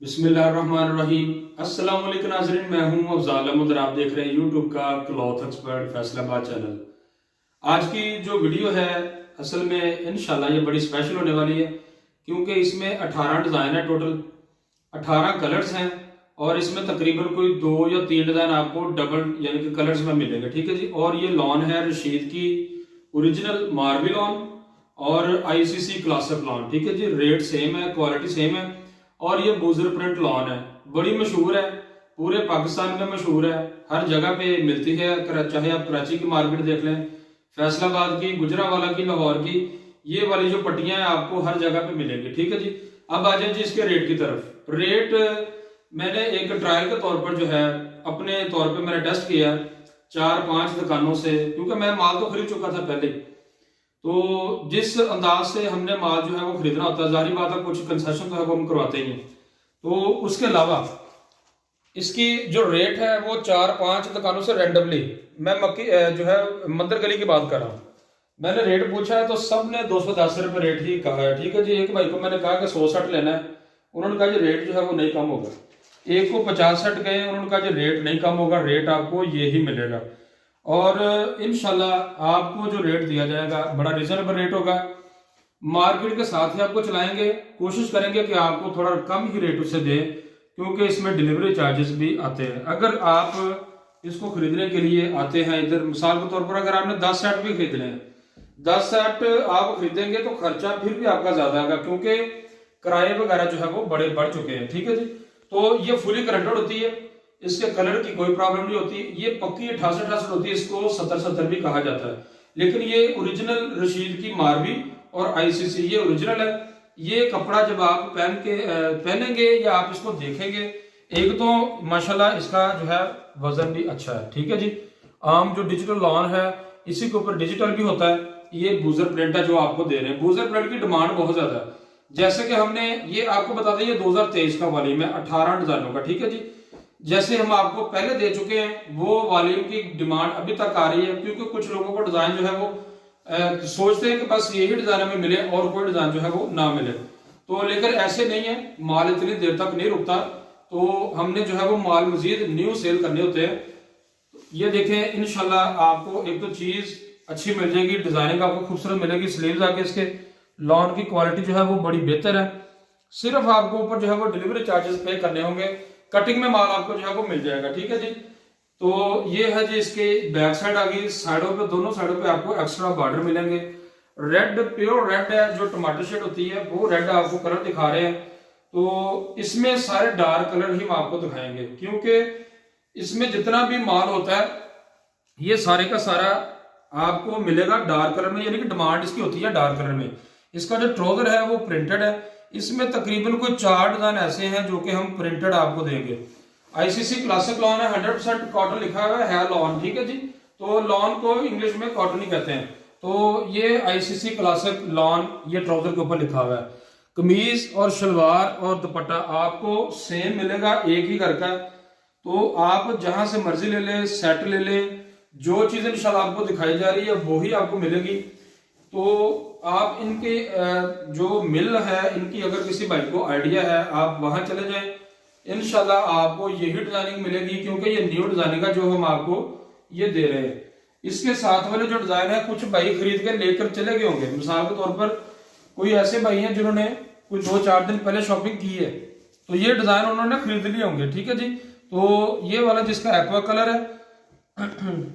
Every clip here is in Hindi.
बिस्मिल्लाहिर्रहमानिर्रहीम। अस्सलाम वालेकुम नाज़रीन, मैं हूं अफजाल अहमद और आप देख रहे हैं यूट्यूब का क्लॉथ एक्सपर्ट फैसलाबाद चैनल। आज की जो वीडियो है असल में इंशाल्लाह ये बड़ी स्पेशल होने वाली है, क्योंकि इसमें 18 डिज़ाइन है, टोटल 18 कलर्स हैं और इसमें तकरीबन कोई 2 या 3 डिज़ाइन आपको डबल यानी कि कलर्स में मिलेंगे। ठीक है जी। और ये लॉन है रशीद की ओरिजिनल मार्बल लॉन और आईसीसी क्लासिक लॉन। ठीक है जी। रेट सेम है, क्वालिटी सेम है और ये बूजर प्रिंट लॉन है, बड़ी मशहूर है, पूरे पाकिस्तान में मशहूर है, हर जगह पे मिलती है। चाहे आप कराची की मार्केट देख लें, फैसलाबाद की, गुजरावाला की, लाहौर की, ये वाली जो पट्टियां हैं आपको हर जगह पे मिलेंगी। ठीक है जी। अब आ जाए जी इसके रेट की तरफ। रेट मैंने एक ट्रायल के तौर पर जो है अपने तौर पर मैंने टेस्ट किया 4-5 दुकानों से, क्योंकि मैं माल तो खरीद चुका था पहले। तो जिस अंदाज से हमने माल जो है वो खरीदना होता है, जाहिर बात है कुछ कंसेशन तो है वो हम करवाते ही हैं। तो उसके अलावा इसकी जो रेट है वो 4-5 दुकानों से रैंडमली, मैं मक्की जो है मंदिर गली की बात कर रहा हूँ, मैंने रेट पूछा है तो सब ने 210 रुपये रेट ही कहा है। ठीक है जी। एक भाई को मैंने कहा कि 100 सेट लेना है, उन्होंने कहा जी रेट जो है वो नहीं कम होगा। एक को 50 सेट गए, उन्होंने कहा जी रेट नहीं कम होगा, रेट आपको ये ही मिलेगा। और इंशाल्लाह आपको जो रेट दिया जाएगा बड़ा रिजनेबल रेट होगा, मार्केट के साथ ही आपको चलाएंगे, कोशिश करेंगे कि आपको थोड़ा कम ही रेट उससे दें, क्योंकि इसमें डिलीवरी चार्जेस भी आते हैं। अगर आप इसको खरीदने के लिए आते हैं इधर, मिसाल के तौर पर अगर आपने 10 सेट भी खरीदने हैं, 10 सेट आप खरीदेंगे तो खर्चा फिर भी आपका ज्यादा आएगा, क्योंकि किराए वगैरह जो है वो बड़े बढ़ चुके हैं। ठीक है जी। तो ये फुली करेक्टेड होती है, इसके कलर की कोई प्रॉब्लम नहीं होती, ये पक्की 68 होती है, इसको 70 भी कहा जाता है। लेकिन ये ओरिजिनल रशीद की मार्बी और आईसीसी ये ओरिजिनल है। ये कपड़ा जब आप पहनेंगे या आप इसको देखेंगे, एक तो माशाल्लाह इसका जो है वजन भी अच्छा है। ठीक है जी। आम जो डिजिटल लॉन है इसी के ऊपर डिजिटल भी होता है, ये बूजर प्रिंट है जो आपको दे रहे हैं। बूजर प्रिंट की डिमांड बहुत ज्यादा है, जैसे कि हमने ये आपको बता दें, ये 2023 का वॉल्यूम है 18 डिजाइनों का। ठीक है जी। जैसे हम आपको पहले दे चुके हैं वो वॉल्यूम की डिमांड अभी तक आ रही है, क्योंकि कुछ लोगों को डिजाइन जो है वो सोचते हैं कि बस यही डिजाइन हमें मिले और कोई डिजाइन जो है वो ना मिले। तो लेकिन ऐसे नहीं है, माल इतनी देर तक नहीं रुकता, तो हमने जो है वो माल मजीद न्यू सेल करने होते हैं। ये देखें, इंशाल्लाह आपको एक तो चीज अच्छी मिल जाएगी, डिजाइनिंग आपको खूबसूरत मिलेगी, स्लीव्स आके इसके लॉन की क्वालिटी जो है वो बड़ी बेहतर है। सिर्फ आपको ऊपर जो है वो डिलीवरी चार्जेस पे करने होंगे, कटिंग में माल आपको जो है वो मिल जाएगा। ठीक है जी। तो ये है जी इसके बैक साइड आ गई, साइडों पे, दोनों साइडों पे आपको एक्स्ट्रा बॉर्डर मिलेंगे। रेड, प्योर रेड है, जो टमाटर शेड होती है वो रेड आपको कलर दिखा रहे हैं। तो इसमें सारे डार्क कलर ही हम आपको दिखाएंगे, क्योंकि इसमें जितना भी माल होता है ये सारे का सारा आपको मिलेगा डार्क कलर में, यानी कि डिमांड इसकी होती है डार्क कलर में। इसका जो ट्राउजर है वो प्रिंटेड है, इसमें तकरीबन कोई 4 डिजाइन ऐसे हैं जो कि हम प्रिंटेड आपको देंगे। आईसीसी क्लासिक लॉन है, 100% कॉटन लिखा हुआ है लॉन। ठीक है जी। तो लॉन को इंग्लिश में कॉटन ही कहते हैं। तो ये आईसीसी क्लासिक लॉन ये ट्राउजर के ऊपर लिखा हुआ है। कमीज और शलवार और दुपट्टा आपको सेम मिलेगा, एक ही घर का। तो आप जहां से मर्जी ले लें, सेट ले लें, जो चीजें इंशाल्लाह आपको दिखाई जा रही है वो ही आपको मिलेगी। तो आप इनके जो मिल है इनकी, अगर किसी भाई को आइडिया है आप वहां चले जाएं, इंशाल्लाह आपको यही डिजाइनिंग मिलेगी, क्योंकि ये न्यू डिजाइनिंग है जो हम आपको ये दे रहे हैं। इसके साथ वाले जो डिजाइन है कुछ भाई खरीद के लेकर चले गए होंगे, मिसाल के तौर पर कोई ऐसे भाई हैं जिन्होंने कोई 2-4 दिन पहले शॉपिंग की है, तो ये डिजाइन उन्होंने खरीद लिए होंगे। ठीक है जी। तो ये वाला जिसका एक्वा कलर है,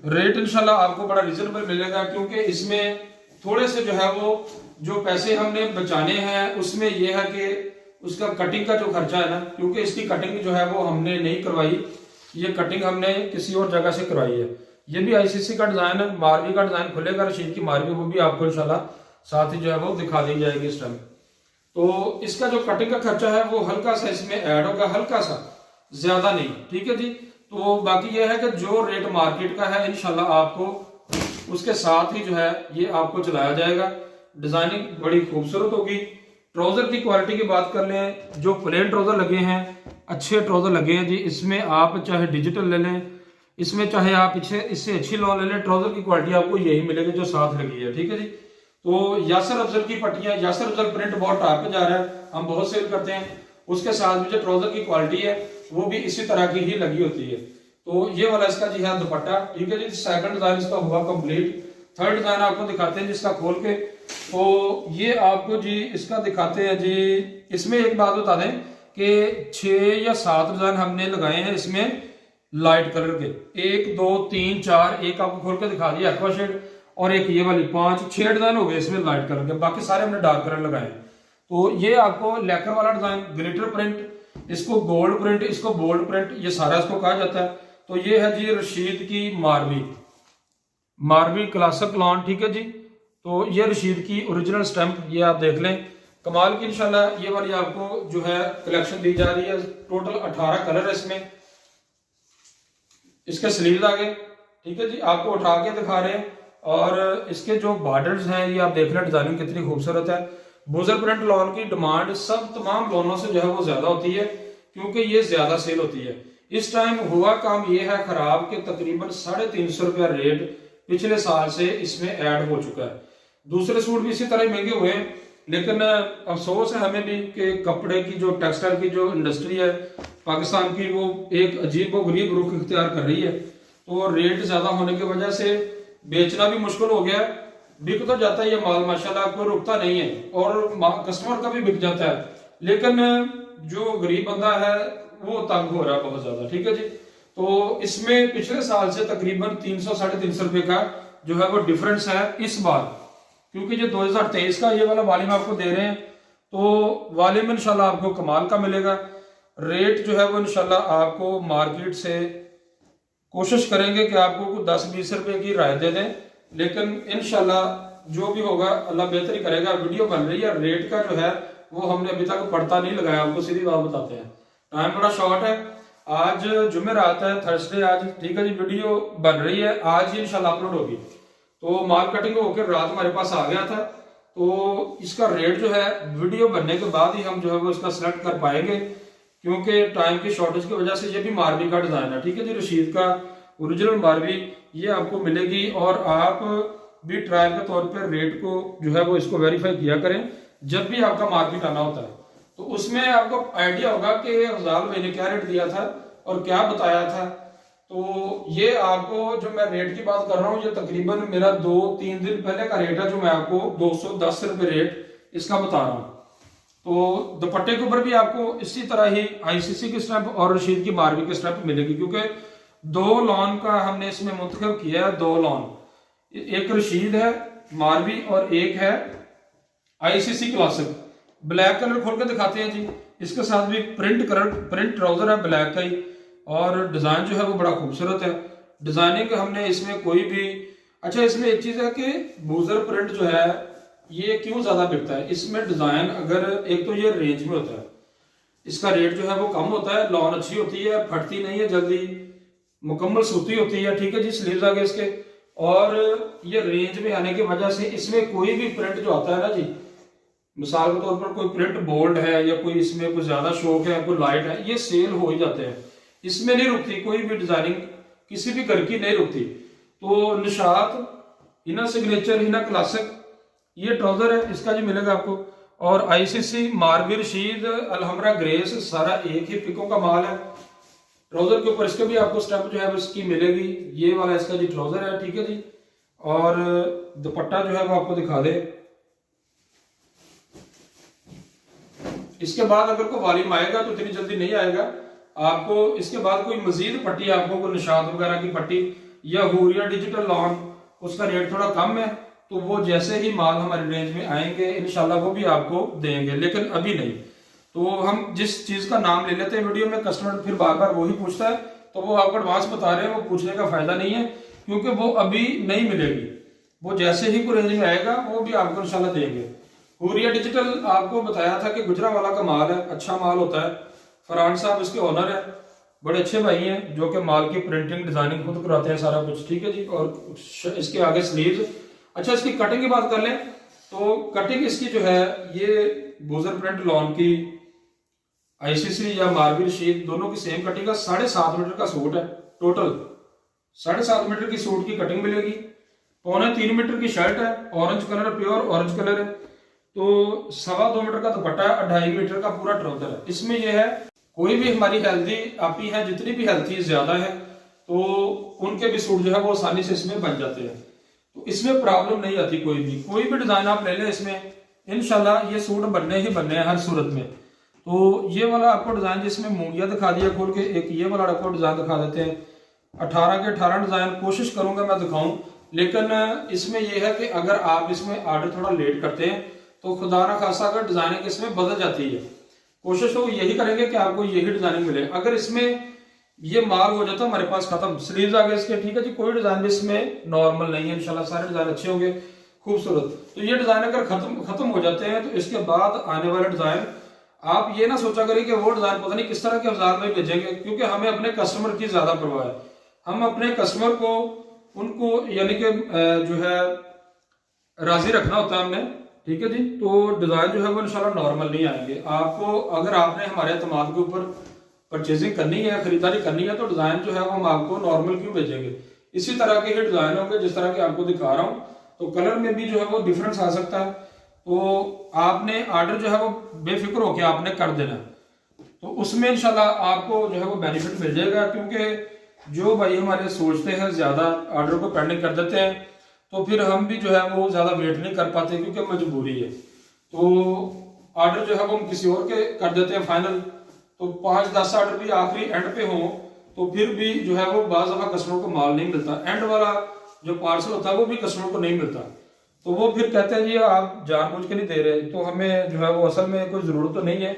रेट इंशाल्लाह आपको बड़ा रीजनेबल मिलेगा, क्योंकि इसमें थोड़े से जो है वो जो पैसे हमने बचाने हैं उसमें यह है कि उसका कटिंग का जो खर्चा है ना, क्योंकि इसकी कटिंग जो है वो हमने नहीं करवाई, ये कटिंग हमने किसी और जगह से करवाई है। ये भी आईसीसी का डिजाइन है, मार्बी का डिजाइन खुलेगा, रशीद की मार्बी, वो भी आपको इंशाल्लाह साथ ही जो है वो दिखा दी जाएगी इस टाइम। तो इसका जो कटिंग का खर्चा है वो हल्का सा इसमें ऐड होगा, हल्का सा, ज्यादा नहीं। ठीक है जी। तो बाकी यह है कि जो रेट मार्केट का है इंशाल्लाह आपको उसके साथ ही जो है ये आपको चलाया जाएगा। डिजाइनिंग बड़ी खूबसूरत होगी। ट्राउजर की क्वालिटी की बात कर लें, जो प्लेन ट्राउजर लगे हैं अच्छे ट्राउजर लगे हैं जी। इसमें आप चाहे डिजिटल ले लें, इसमें चाहे आप इससे अच्छी लॉन ले लें, ट्राउजर की क्वालिटी आपको यही मिलेगी जो साथ लगी है। ठीक है जी। तो यासर अफजल की पट्टियां, यासर अफजल प्रिंट बहुत टॉप पे जा रहा है, हम बहुत सेल करते हैं। उसके साथ भी जो ट्राउजर की क्वालिटी है वो भी इसी तरह की ही लगी होती है। तो ये वाला इसका जी है दुपट्टा, ठीक है जी। सेकंड डिजाइन इसका हुआ कंप्लीट। थर्ड डिजाइन आपको दिखाते हैं जिसका खोल के, तो ये आपको जी इसका दिखाते हैं जी। इसमें एक बात बता दें कि 6 या 7 डिजाइन हमने लगाए हैं इसमें लाइट कलर के, 1 2 3 4, एक आपको खोल के दिखा दिया एक्वा शेड, और एक ये वाली 5-6 डिजाइन हो गए इसमें लाइट कलर के, बाकी सारे हमने डार्क कलर लगाए हैं। तो ये आपको लेकर वाला डिजाइन, ग्लिटर प्रिंट, इसको गोल्ड प्रिंट, इसको बोल्ड प्रिंट, ये सारा इसको कहा जाता है। तो ये है जी रशीद की मारवी क्लासिक लॉन, ठीक है जी। तो ये रशीद की ओरिजिनल स्टैंप, ये आप देख लें, कमाल की इंशाल्लाह। ये वाली आपको जो है कलेक्शन दी जा रही है, टोटल 18 कलर है इसमें। इसके स्लीव्स आगे, ठीक है जी, आपको उठा के दिखा रहे हैं। और इसके जो बॉर्डर्स हैं ये आप देख रहे हैं, डिजाइनिंग कितनी खूबसूरत है। बुजर प्रिंट लॉन की डिमांड सब तमाम लॉनों से जो है वो ज्यादा होती है, क्योंकि ये ज्यादा सेल होती है। इस टाइम हुआ काम ये है खराब कि तकरीबन 350 रुपया रेट पिछले साल से इसमें ऐड हो चुका है। दूसरे सूट भी इसी तरह महंगे हुए हैं, लेकिन अफसोस है हमें भी कि कपड़े की जो टेक्सटाइल की जो इंडस्ट्री है पाकिस्तान की, वो एक अजीब व गरीब रुख इख्तियार कर रही है। तो रेट ज्यादा होने की वजह से बेचना भी मुश्किल हो गया। बिक तो जाता है ये माल माशाल्लाह, कोई रुकता नहीं है, और कस्टमर का भी बिक जाता है, लेकिन जो गरीब बंदा है वो तंग हो रहा है बहुत ज्यादा, ठीक है जी। तो इसमें पिछले साल से तकरीबन 300-350 रुपए का जो है वो डिफरेंस है इस बार, क्योंकि जो 2023 का ये वाला वाल्यूम आपको दे रहे हैं, तो वाल्यूम इंशाल्लाह आपको कमाल का मिलेगा। रेट जो है वो इंशाल्लाह आपको मार्केट से कोशिश करेंगे कि आपको कुछ 10-20 रुपए की राय दे दें, लेकिन इंशाल्लाह जो भी होगा अल्लाह बेहतरी करेगा। वीडियो बन रही है, रेट का जो है वो हमने अभी तक पड़ता नहीं लगाया, आपको सीधी बात बताते हैं। टाइम बड़ा शॉर्ट है, आज जुमेरात है, थर्सडे आज, ठीक है जी। वीडियो बन रही है, आज ही इंशाल्लाह अपलोड होगी। तो माल कटिंग होकर रात हमारे पास आ गया था, तो इसका रेट जो है वीडियो बनने के बाद ही हम जो है वो इसका सिलेक्ट कर पाएंगे, क्योंकि टाइम की शॉर्टेज की वजह से। ये भी मारवी का डिजाइन है, ठीक है जी, रशीद का ओरिजिनल मारवी ये आपको मिलेगी। और आप भी ट्रायल के तौर पर रेट को जो है वो इसको वेरीफाई किया करें जब भी आपका मार्केट आना होता है, तो उसमें आपको आइडिया होगा कि अफजाल भाई ने क्या रेट दिया था और क्या बताया था। तो ये आपको जो मैं रेट की बात कर रहा हूँ, ये तकरीबन मेरा 2-3 दिन पहले का रेट है, जो मैं आपको 210 रुपए रेट इसका बता रहा हूँ। तो दुपट्टे के ऊपर भी आपको इसी तरह ही आईसीसी की स्टैंप और रशीद की मारवी की स्टैंप मिलेगी, क्योंकि 2 लॉन का हमने इसमें मुंतखब किया है। 2 लॉन, एक रशीद है मारवी और एक है आईसीसी क्लासिक। ब्लैक कलर खोल के दिखाते हैं जी, इसके साथ भी प्रिंट ट्राउजर है ब्लैक का ही, और डिजाइन जो है वो बड़ा खूबसूरत है। डिजाइनिंग हमने इसमें कोई भी, अच्छा इसमें एक चीज है कि बूजर प्रिंट जो है ये क्यों ज्यादा बिकता है, इसमें डिजाइन अगर एक तो ये रेंज में होता है, इसका रेट जो है वो कम होता है, लॉन अच्छी होती है, फटती नहीं है जल्दी, मुकम्मल सूती होती है, ठीक है जी। स्लीव्स आगे इसके, और ये रेंज में आने की वजह से इसमें कोई भी प्रिंट जो आता है ना जी, मिसाल के तौर पर कोई प्रिंट बोल्ड है या कोई इसमें कुछ ज्यादा शौक है, कोई लाइट है, ये सेल हो ही जाते हैं, इसमें नहीं रुकती कोई भी डिजाइनिंग, किसी भी घर की नहीं रुकती। तो निशात, हिना सिग्नेचर, हिना क्लासिक ये ट्राउजर है, इसका जी मिलेगा आपको। और आईसीसी मारवी रशीद अलहमरा ग्रेस सारा एक ही पिकों का माल है। ट्राउजर के ऊपर इसके भी आपको स्टैंप जो है इसकी मिलेगी, ये वाला इसका जी ट्राउजर है, ठीक है जी। और दुपट्टा जो है वो आपको दिखा दे। इसके बाद अगर कोई वॉल्यूम आएगा तो इतनी जल्दी नहीं आएगा आपको। इसके बाद कोई मजीद पट्टी आपको, कोई निशात वगैरह की पट्टी या हुरिया डिजिटल लॉन, उसका रेट थोड़ा कम है, तो वो जैसे ही माल हमारे रेंज में आएंगे इंशाल्लाह वो भी आपको देंगे, लेकिन अभी नहीं। तो हम जिस चीज का नाम ले लेते हैं वीडियो में, कस्टमर फिर बार बार वही पूछता है, तो वो आपको एडवांस बता रहे हैं, वो पूछने का फायदा नहीं है, क्योंकि वो अभी नहीं मिलेगी। वो जैसे ही कोई रेंज में आएगा वो भी आपको इंशाल्लाह देंगे। हुरिया डिजिटल आपको बताया था कि गुजरावाला का माल है, अच्छा माल होता है। फरहान साहब इसके ओनर है, बड़े अच्छे भाई हैं, जो कि माल की प्रिंटिंग डिजाइनिंग खुद कराते हैं सारा कुछ, ठीक है जी। और इसके आगे स्लीव्स। अच्छा इसकी कटिंग की बात कर लें तो कटिंग इसकी जो है ये बूजर प्रिंट लॉन की आईसीसी या मारवी रशीद दोनों की सेम कटिंग का 7.5 मीटर का सूट है। टोटल 7.5 मीटर की सूट की कटिंग मिलेगी। 3.25 मीटर की शर्ट है, orange colour, pure orange colour है। तो 2.25 मीटर का दुपट्टा है, 2.5 मीटर का पूरा ट्राउजर है। इसमें यह है कोई भी हमारी हेल्दी आपी है, जितनी भी हेल्थी ज्यादा है तो उनके भी सूट जो है वो आसानी से इसमें बन जाते हैं। तो इसमें प्रॉब्लम नहीं आती, कोई भी डिजाइन आप ले लें इसमें इंशाल्लाह ये सूट बनने ही बनने हैं हर सूरत में। तो ये वाला आपको डिजाइन जिसमें मूंगिया दिखा दिया खोल के, एक ये वाला आपको डिजाइन दिखा देते हैं। 18 के 18 डिजाइन कोशिश करूंगा मैं दिखाऊं, लेकिन इसमें यह है कि अगर आप इसमें ऑर्डर थोड़ा लेट करते हैं तो खुदा ना खासा अगर डिजाइनिंग इसमें बदल जाती है। कोशिश तो यही करेंगे कि आपको यही डिजाइनिंग मिले। अगर इसमें ये माल हो जाता है हमारे पास खत्म, स्लीव्स आ गए इसके, ठीक है जी, कोई डिजाइन भी इसमें नॉर्मल नहीं है, इंशाल्लाह सारे डिजाइन अच्छे होंगे खूबसूरत। तो ये डिजाइन अगर खत्म हो जाते हैं तो इसके बाद आने वाले डिजाइन आप ये ना सोचा करें कि वो डिजाइन पता नहीं किस तरह के अवजार में भेजेंगे, क्योंकि हमें अपने कस्टमर की ज्यादा परवाह है। हम अपने कस्टमर को उनको यानी कि जो है राजी रखना होता है हमने, ठीक है जी। तो डिजाइन जो है वो इंशाल्लाह नॉर्मल नहीं आएंगे। आपको अगर आपने हमारे एतमाद के ऊपर परचेजिंग करनी है, खरीदारी करनी है, तो डिजाइन जो है वो हम आपको नॉर्मल क्यों भेजेंगे। इसी तरह के ही डिजाइन होंगे जिस तरह के आपको दिखा रहा हूँ। तो कलर में भी जो है वो डिफरेंस आ सकता है, तो आपने ऑर्डर जो है वो बेफिक्र होकर आपने कर देना। तो उसमें इंशाल्लाह आपको जो है वो बेनिफिट मिल जाएगा, क्योंकि जो भाई हमारे सोचते हैं ज्यादा ऑर्डर को पेंडिंग कर देते हैं, तो फिर हम भी जो है वो ज्यादा वेट नहीं कर पाते क्योंकि मजबूरी है। तो ऑर्डर जो है वो हम किसी और के कर देते हैं फाइनल। तो 5-10 ऑर्डर भी आखिरी एंड पे हो तो फिर भी जो है वो बाज़ दफा कस्टमर को माल नहीं मिलता, एंड वाला जो पार्सल होता है वो भी कस्टमर को नहीं मिलता। तो वो फिर कहते हैं जी आप जानबूझ के नहीं दे रहे। तो हमें जो है वो असल में कोई जरूरत तो नहीं है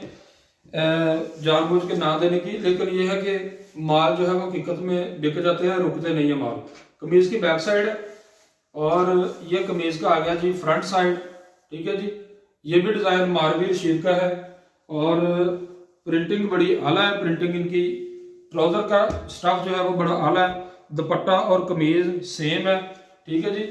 जानबूझ के ना देने की, लेकिन ये है कि माल जो है वो हकीकत में बिक जाते हैं, रुकते नहीं है माल। कमीज की बैक साइड है और ये कमीज का आ गया जी फ्रंट साइड, ठीक है जी। ये भी डिजाइन मारवी रशीद का है और प्रिंटिंग बड़ी आला है, प्रिंटिंग इनकी। ट्राउजर का स्टफ जो है वो बड़ा आला है, दुपट्टा और कमीज सेम है, ठीक है जी।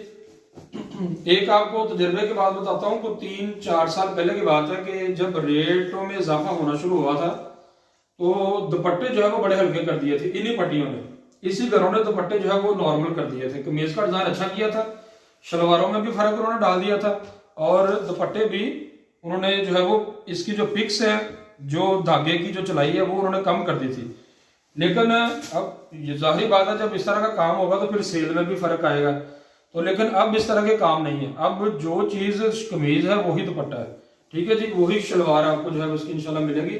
एक आपको तजर्बे के बाद बताता हूँ, तो 3-4 साल पहले की बात है कि जब रेटों में इजाफा होना शुरू हुआ था तो दुपट्टे जो है वो बड़े हल्के कर दिए थे इन्हीं पट्टियों ने। इसी घरों ने दुपट्टे जो है वो नॉर्मल कर दिए थे। कमीज का डिजाइन अच्छा किया था, शलवारों में भी फर्क उन्होंने डाल दिया था और दुपट्टे भी उन्होंने जो है वो इसकी जो पिक्स है, जो धागे की जो चलाई है वो उन्होंने कम कर दी थी। लेकिन अब ये जाहिर बात है जब इस तरह का काम होगा तो फिर सेल में भी फर्क आएगा। तो लेकिन अब इस तरह के काम नहीं है, अब जो चीज कमीज है वही दुपट्टा है, ठीक है जी। वही शलवार आपको जो है उसकी इंशाल्लाह मिलेगी,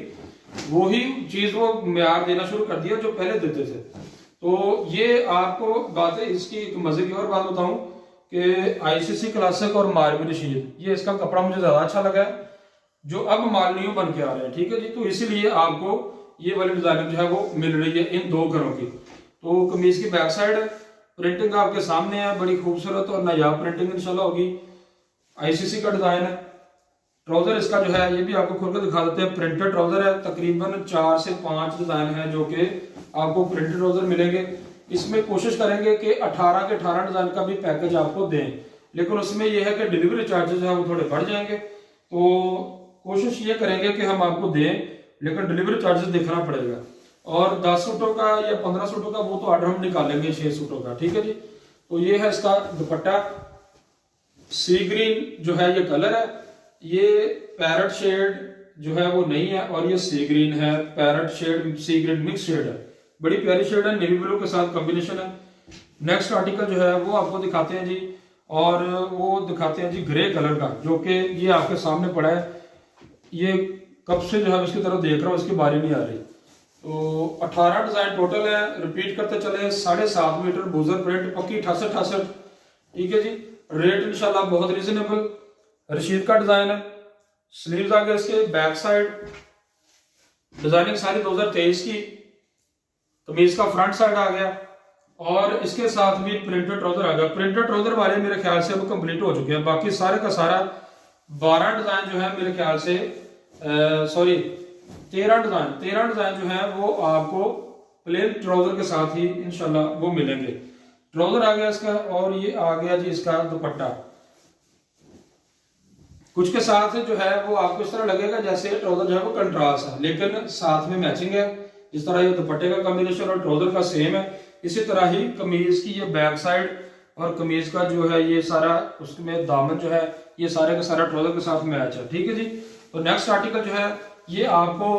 वही चीज वो म्यार देना शुरू कर दिया जो पहले देते थे। तो ये आपको बात है इसकी एक मजे की और बात बताऊं कि आईसीसी क्लासिक और मारवी रशीद, ये इसका कपड़ा मुझे ज्यादा अच्छा लगा है जो अब माल न्यू बन के आ रहे हैं, ठीक है जी। तो इसीलिए आपको ये वाली डिजाइनिंग जो है वो मिल रही है इन दो घरों की। तो कमीज की बैक साइड प्रिंटिंग आपके सामने है, बड़ी खूबसूरत और नायाब प्रिंटिंग इंशाल्लाह होगी। आईसीसी का डिजाइन है। ट्राउजर इसका जो है ये भी आपको खोल कर दिखा देते हैं, प्रिंटेड ट्राउजर है। तकरीबन 4 से 5 डिजाइन है जो कि आपको प्रिंटेड ट्राउजर मिलेंगे। इसमें कोशिश करेंगे कि 18 के 18 डिजाइन का भी पैकेज आपको दें, लेकिन उसमें यह है कि डिलीवरी चार्जेस है वो थोड़े बढ़ जाएंगे। तो कोशिश ये करेंगे कि हम आपको दें, लेकिन डिलीवरी चार्जेस देखना पड़ेगा। और 10 सूटों का या 15 सूटों का वो तो ऑर्डर हम निकालेंगे 6 सूटों का, ठीक है जी। तो ये है इसका दुपट्टा, सी ग्रीन जो है ये कलर है, ये पैरट शेड जो है वो नहीं है और ये सी ग्रीन है, पैरट शेड सी ग्रीन मिक्स शेड है, बड़ी प्यारी शेड है, नेवी ब्लू के साथ कॉम्बिनेशन है। नेक्स्ट आर्टिकल जो है वो आपको दिखाते हैं जी, और वो दिखाते हैं जी ग्रे कलर का, जो कि ये आपके सामने पड़ा है। ये कब से जो है उसकी तरफ देख रहा हूँ, इसकी बारी नहीं आ रही। तो 18 डिजाइन टोटल है, रिपीट करते चले। 7.5 मीटर बूजर प्रिंट, पक्की 68-68, ठीक है जी। रेट इंशाल्लाह बहुत रीजनेबल। रशीद का डिजाइन है, स्लीव्स आ गए इसके, बैक साइड डिजाइनिंग सारी 2023 की। कमीज का फ्रंट साइड आ गया और इसके साथ भी प्रिंटेड ट्राउजर आ गया। प्रिंटेड ट्राउजर वाले मेरे ख्याल से अब कंप्लीट हो चुके हैं, बाकी सारे का सारा 12 डिजाइन जो है मेरे ख्याल से 13 डिजाइन जो है वो आपको प्लेन ट्राउजर के साथ ही इंशाल्लाह वो मिलेंगे। ट्राउजर आ गया इसका और ये आ गया जी इसका दुपट्टा। कुछ के साथ जो है वो आपको इस तरह लगेगा जैसे ट्राउजर जो है वो कंट्रास्ट है, लेकिन साथ में मैचिंग है। इस तरह ये दुपट्टे का कॉम्बिनेशन और ट्राउजर का सेम है। इसी तरह ही कमीज की ये बैक साइड और कमीज का जो है ये सारा उसमें दामन जो है ये सारे का सारा ट्राउजर के साथ मैच है। ठीक है जी। तो नेक्स्ट आर्टिकल जो है ये आपको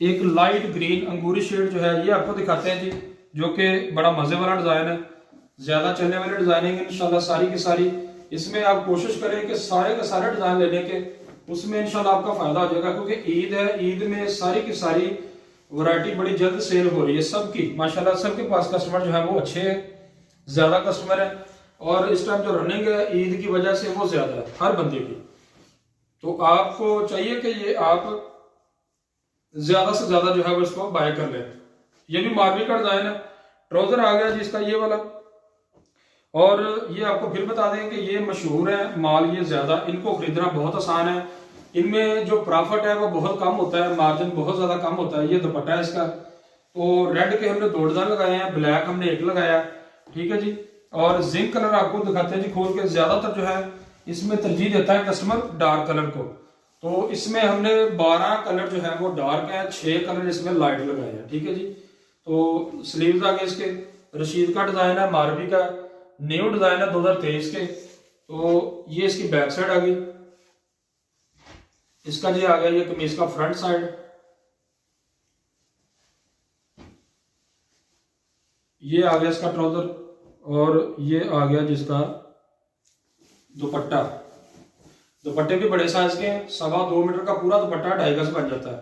एक लाइट ग्रीन अंगूरी शेड जो है ये आपको दिखाते हैं जी, जो कि बड़ा मजे वाला डिजाइन है, ज्यादा चलने वाली डिजाइनिंग इंशाल्लाह सारी की सारी। इसमें आप कोशिश करें कि सारे का सारे डिजाइन लेने के, उसमें इंशाल्लाह आपका फायदा हो जाएगा, क्योंकि ईद है, ईद में सारी की सारी वैरायटी बड़ी जल्द सेल हो रही है सबकी माशाल्लाह। सबके पास कस्टमर जो है वो अच्छे हैं, ज्यादा कस्टमर है, और इस टाइम जो रनिंग है ईद की वजह से वो ज्यादा है हर बंदे की। तो आपको चाहिए कि ये आप ज्यादा से ज्यादा जो है वो इसको बाय कर लें। ये भी मार्बल का डिजाइन है, ट्राउजर आ गया जिसका ये वाला। और ये आपको फिर बता दें कि ये मशहूर है माल, ये ज्यादा इनको खरीदना बहुत आसान है, इनमें जो प्रॉफिट है वो बहुत कम होता है, मार्जिन बहुत ज्यादा कम होता है। ये दुपट्टा है इसका, तो रेड के हमने 2 डिजाइन लगाए हैं, ब्लैक हमने 1 लगाया। ठीक है जी। और जिंक कलर आपको दिखाते हैं जी खोल के। ज्यादातर जो है इसमें तरजीह देता है कस्टमर डार्क कलर को, तो इसमें हमने 12 कलर जो है वो डार्क है, 6 कलर इसमें लाइट लगाए हैं। ठीक है जी। तो स्लीव्स आ गए इसके, रशीद का डिजाइन है, मारवी का न्यू डिजाइन है 2023 के। तो ये इसकी बैक साइड आ गई, इसका जी आ गया ये कमीज का फ्रंट साइड, ये आ गया इसका ट्राउजर, और ये आ गया जिसका दुपट्टा। दुपट्टे भी बड़े साइज के हैं, 2.25 मीटर का पूरा दुपट्टा 2.5 गज बन जाता है।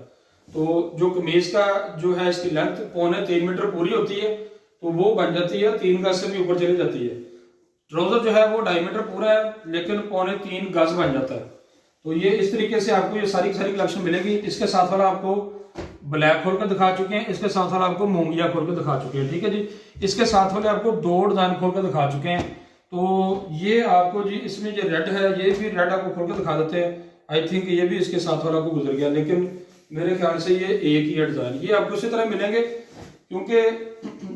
तो जो कमीज का जो है इसकी लेंथ 3.25 मीटर पूरी होती है, तो वो बन जाती है 3 गज से भी ऊपर चली जाती है। ट्राउजर जो है वो 2.5 मीटर पूरा है, लेकिन 3.25 गज बन जाता है। तो ये इस तरीके से आपको ये सारी कलेक्शन मिलेगी। इसके साथ वाला आपको ब्लैक खोल कर दिखा चुके हैं, इसके साथ वाला आपको मूंगिया खोल कर दिखा चुके हैं। ठीक है जी। इसके साथ वाले आपको 2 डिजाइन खोल कर दिखा चुके हैं। तो ये आपको जी इसमें जो रेड है ये भी रेड आपको खोल कर दिखा देते हैं। आई थिंक ये भी इसके साथ वाला को गुजर गया, लेकिन मेरे ख्याल से ये एक ही है डिजाइन। ये आपको इसी तरह मिलेंगे, क्योंकि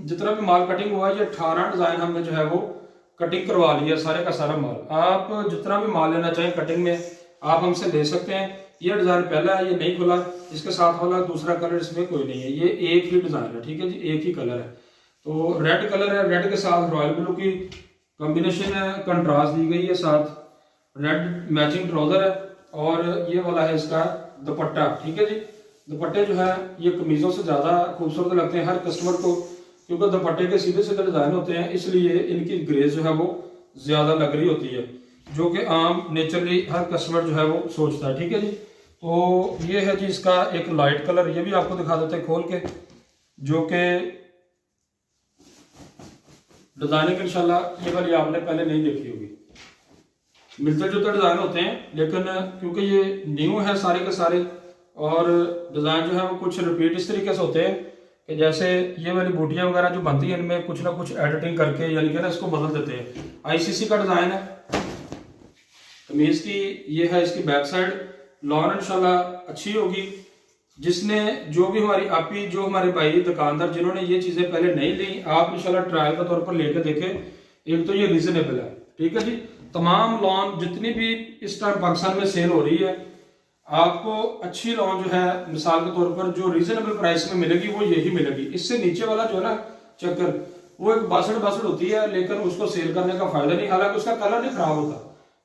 जितना भी माल कटिंग हुआ ये 18 डिजाइन हमने जो है वो कटिंग करवा लिया, सारे का सारा माल। आप जितना भी माल लेना चाहें कटिंग में आप हमसे ले सकते हैं। ये डिजाइन पहला है, ये नहीं खुला, इसके साथ वाला दूसरा कलर इसमें कोई नहीं है, ये एक ही डिजाइन है। ठीक है जी, एक ही कलर है। तो रेड कलर है, रेड के साथ रॉयल ब्लू की कॉम्बिनेशन है, कंट्रास्ट दी गई है, साथ रेड मैचिंग ट्राउजर है, और ये वाला है इसका दुपट्टा। ठीक है जी। दुपट्टे जो है ये कमीजों से ज्यादा खूबसूरत लगते हैं हर कस्टमर को, क्योंकि दुपट्टे के सीधे सीधे डिजाइन होते हैं, इसलिए इनकी ग्रेस जो है वो ज्यादा लग रही होती है, जो कि आम नेचुरली हर कस्टमर जो है वो सोचता है। ठीक है जी। तो ये है जी इसका एक लाइट कलर, ये भी आपको दिखा देते हैं खोल के, जो कि डिजाइनिंग इंशाल्लाह ये वाली आपने पहले नहीं देखी होगी। मिलते जुलते डिजाइन होते हैं, लेकिन क्योंकि ये न्यू है सारे के सारे, और डिजाइन जो है वो कुछ रिपीट इस तरीके से होते हैं कि जैसे ये वाली बूटियां वगैरह जो बनती है इनमें कुछ ना कुछ एडिटिंग करके यानी कि ना इसको बदल देते हैं। आईसीसी का डिजाइन है कमीज की, ये है इसकी बैक साइड। लॉन इंशाल्लाह अच्छी होगी। जिसने जो भी हमारी आपी जो हमारे भाई दुकानदार जिन्होंने ये चीजें पहले नहीं ली, आप इंशाल्लाह ट्रायल के तौर पर लेकर देखें। एक तो ये रीजनेबल है। ठीक है जी। तमाम लॉन जितनी भी इस टाइम पाकिस्तान में सेल हो रही है, आपको अच्छी लॉन जो है मिसाल के तौर पर जो रीजनेबल प्राइस में मिलेगी वो यही मिलेगी। इससे नीचे वाला जो है ना चक्कर, वो एक बासठ होती है, लेकिन उसको सेल करने का फायदा नहीं। हालांकि उसका कलर नहीं खराब होता,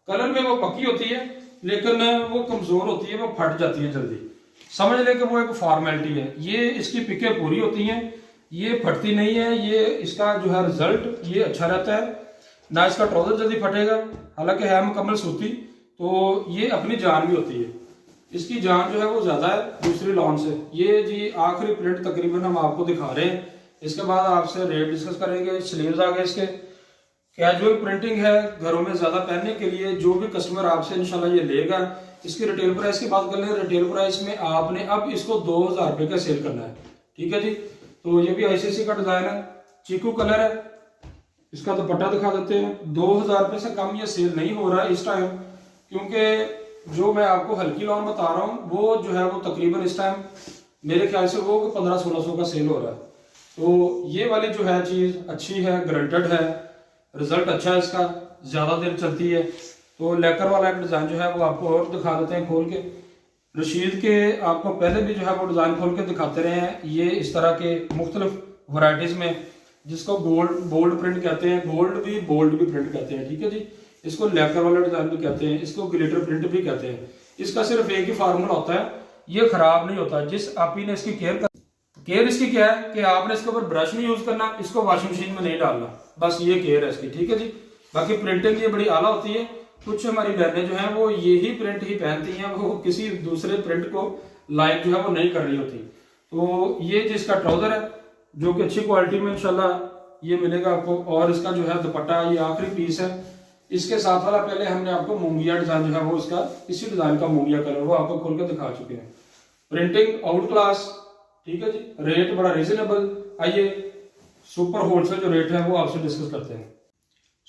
कलर में वो पक्की होती है, लेकिन वो कमजोर होती है, वो फट जाती है जल्दी। समझ लें कि वो एक फॉर्मेलिटी है। ये इसकी पिकें पूरी होती हैं, ये फटती नहीं है। ये इसका जो है रिजल्ट ये अच्छा रहता है, ना इसका ट्राउजर जल्दी फटेगा, हालांकि है मुकम्मल सूती। तो ये अपनी जान भी होती है, इसकी जान जो है वो ज्यादा है दूसरी लॉन से। ये जी आखिरी प्रिंट तकरीबन हम आपको दिखा रहे हैं, इसके बाद आपसे रेट डिस्कस करेंगे। स्लीव्स आ गए इसके, कैजुअल प्रिंटिंग है, घरों में ज्यादा पहनने के लिए। जो भी कस्टमर आपसे इंशाल्लाह ये लेगा, इसकी रिटेल प्राइस की बात कर लें, रिटेल प्राइस में आपने अब इसको 2000 रुपए का सेल करना है। ठीक है जी। तो ये भी आईसीसी का डिजाइन है, चीकू कलर है। इसका दुपट्टा दिखा देते हैं। 2000 रुपए से कम ये सेल नहीं हो रहा है इस टाइम, क्योंकि जो मैं आपको हल्की लॉन बता रहा हूँ वो जो है वो तकरीबन इस टाइम मेरे ख्याल से वो 1500-1600 का सेल हो रहा है। तो ये वाली जो है चीज अच्छी है, ग्रंटेड है, रिजल्ट अच्छा है इसका, ज्यादा देर चलती है। तो लेकर वाला एक डिजाइन जो है वो आपको और दिखा देते हैं खोल के। रशीद के आपको पहले भी जो है वो डिजाइन खोल के दिखाते रहे हैं, ये इस तरह के मुख्तलिफ वैरायटीज में। जिसको बोल्ड प्रिंट कहते हैं, गोल्ड भी बोल्ड भी प्रिंट कहते हैं, ठीक है जी। इसको लेकर वाला डिजाइन भी कहते हैं, इसको ग्लिटर प्रिंट भी कहते हैं। इसका सिर्फ एक ही फार्मूला होता है, ये खराब नहीं होता। जिस आपी ने इसकी केयर इसकी क्या है कि आपने इसके ऊपर ब्रश नहीं यूज करना, इसको वॉशिंग मशीन में नहीं डालना, बस ये केयर है इसकी, ठीक है जी। बाकी प्रिंटिंग ये बड़ी आला होती है। कुछ हमारी बहनें जो हैं वो यही प्रिंट ही पहनती हैं, वो किसी दूसरे प्रिंट को लाइक जो है वो नहीं कर रही होती। तो ये जिसका ट्राउजर है जो कि अच्छी क्वालिटी में इंशाल्लाह ये मिलेगा आपको। और इसका जो है दुपट्टा ये आखिरी पीस है। इसके साथ वाला पहले हमने आपको मूंगिया डिजाइन जो है वो इसका इसी डिजाइन का मूंगिया कलर वो आपको खोल के दिखा चुके हैं। प्रिंटिंग आउट क्लास, ठीक है जी। रेट बड़ा रीजनेबल। आइए सुपर होलसेल जो रेट है वो आपसे डिस्कस करते हैं।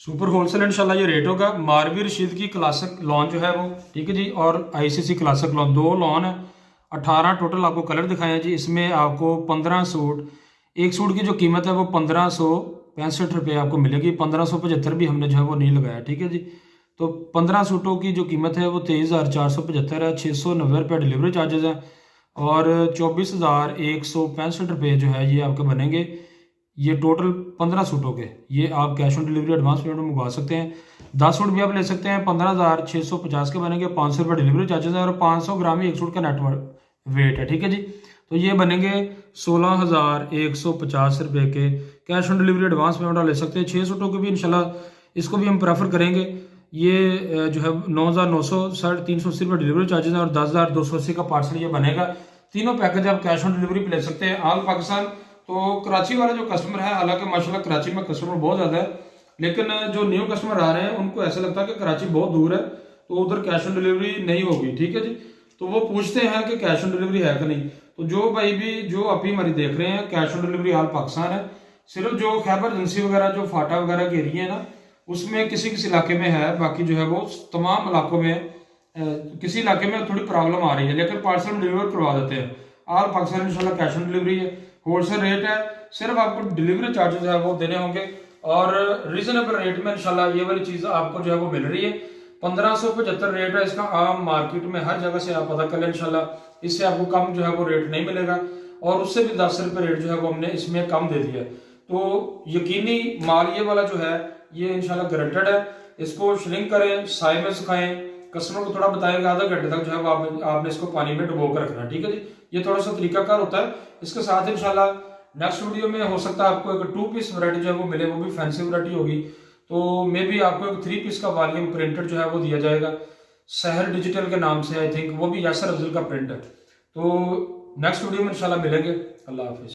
सुपर होलसेल इंशाल्लाह ये रेट होगा। मारवी रशीद की क्लासिक लॉन जो है वो, ठीक है जी, और आईसीसी क्लासिक लॉन, 2 लॉन है। 18 टोटल आपको कलर दिखाए हैं जी। इसमें आपको 15 सूट, एक सूट की जो कीमत है वो 1565 रुपये आपको मिलेगी। 1575 भी हमने जो है वो नहीं लगाया, ठीक है जी। तो 15 सूटों की जो कीमत है वो 23,475 है। 690 रुपये डिलीवरी चार्जेस हैं और 24,165 रुपये जो है ये आपके बनेंगे। ये टोटल 15 सूटों के, ये आप cash on delivery advance payment में मंगवा सकते हैं। 10 सूट भी आप ले सकते हैं, 15,650 के बनेंगे। 500 रुपये डिलीवरी चार्जेस है और 500 ग्राम ही एक सूट का नेट वेट है, ठीक है जी। तो ये बनेंगे 16,150 रुपये के। Cash on delivery advance payment आप ले सकते हैं। 6 सूटों के भी इंशाल्लाह इसको भी हम प्रेफर करेंगे। ये जो है 9,900 380 रुपये डिलीवरी चार्जेस है और 10,280 का पार्सल ये बनेगा। तीनों पैकेज आप कैश ऑन डिलीवरी पे ले सकते हैं ऑल पाकिस्तान। तो कराची वाला जो कस्टमर है, हालांकि माशाल्लाह कराची में कस्टमर बहुत ज़्यादा है, लेकिन जो न्यू कस्टमर आ रहे हैं उनको ऐसा लगता है कि कराची बहुत दूर है तो उधर कैश ऑन डिलीवरी नहीं होगी, ठीक है जी। तो वो पूछते हैं कि कैश ऑन डिलीवरी है कि नहीं। तो जो भाई भी जो अभी हमारी देख रहे हैं, cash on delivery all Pakistan है। सिर्फ जो खैबर एजेंसी वगैरह जो फाटा वगैरह के एरिया है ना, उसमें किसी किसी इलाके में है, बाकी जो है वो तमाम इलाकों में किसी इलाके में थोड़ी प्रॉब्लम आ रही है, लेकिन पार्सल डिलीवर करवा देते हैं। ऑल पाकिस्तान इंशाल्लाह कैश ऑन डिलीवरी है, होलसेल रेट है। सिर्फ आपको डिलीवरी चार्जेस है वो देने होंगे और रीजनेबल रेट में इंशाल्लाह ये वाली चीज आपको जो है वो मिल रही है। 1575 रेट है इसका। आम मार्केट में हर जगह से आप पता कर लें इंशाल्लाह, इससे आपको कम जो है वो रेट नहीं मिलेगा और उससे भी 10 रुपये रेट जो है वो हमने इसमें कम दे दिया है। तो यकीनी माल ये वाला जो है ये इंशाल्लाह गारंटेड है। इसको श्रिंक करें, साय में सुखाएं, कस्टमर को थोड़ा बताएंगे आधा घंटे तक जो है वो आपने इसको पानी में डुबो कर रखना, ठीक है जी। ये थोड़ा सा तरीकाकार होता है। इसके साथ इंशाल्लाह नेक्स्ट वीडियो में हो सकता है आपको एक 2 पीस वैरायटी जो है वो मिले, वो भी फैंसी वैरायटी होगी। तो मे बी आपको एक 3 पीस का वॉल्यूम प्रिंटेड जो है वो दिया जाएगा सहर डिजिटल के नाम से, आई थिंक वो भी यासर अफजल का प्रिंट है। तो नेक्स्ट वीडियो में इंशाल्लाह मिलेंगे। अल्लाह हाफिज।